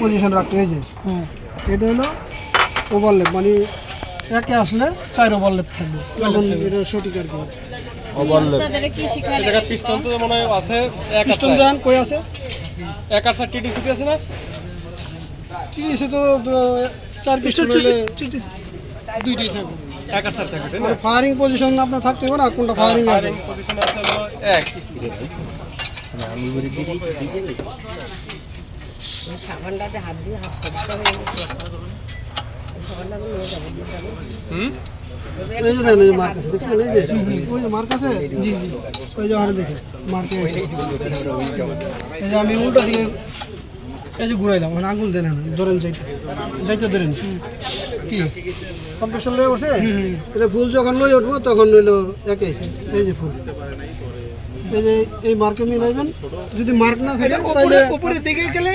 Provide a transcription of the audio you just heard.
Position রাখতে এই যে এটা হলো ওভারল্যাপ, মানে একে আসলে 4 ওভারল্যাপ থাকবে, তখন এটা সঠিক আর কি। ওভারল্যাপ এটা পিস্টন তো মনে হয় আছে পিস্টন দেন কই আছে? এক আর স্যার টিটিসি আছে না? টিটিসি তো 4 পিস্টন হলে দুইটাই থাকবে। এক আর স্যার থাকবে তাই না? মানে ফায়ারিং পজিশন আপনার থাকতে হবে না, কোনটা ফায়ারিং আছে। পজিশনে আছে হলো এক। সাবানটাতে হাত দিয়ে হাত করতে হবে, সাবানটা নিয়ে যাবো। হুম এই যে দেন, এই যে মার্ক আছে দেখছেন, এই যে ওই যে মার্ক আছে, জি জি ওই যে ওখানে দেখেন মার্ক আছে। এই যে আমি উল্টা দিকে এই যে ঘুরাইলাম, মানে আঙুল দেন, ধরেন যাইতে ধরেন কি কম্প্রেশন লয়ে বসে, এটা ফুল যখন লই উঠবো তখন হইলো একে এই যে ফুল, এই যে এই মার্কে মিলাইবেন। যদি মার্ক না থাকে তাহলে উপরের দিকে গেলে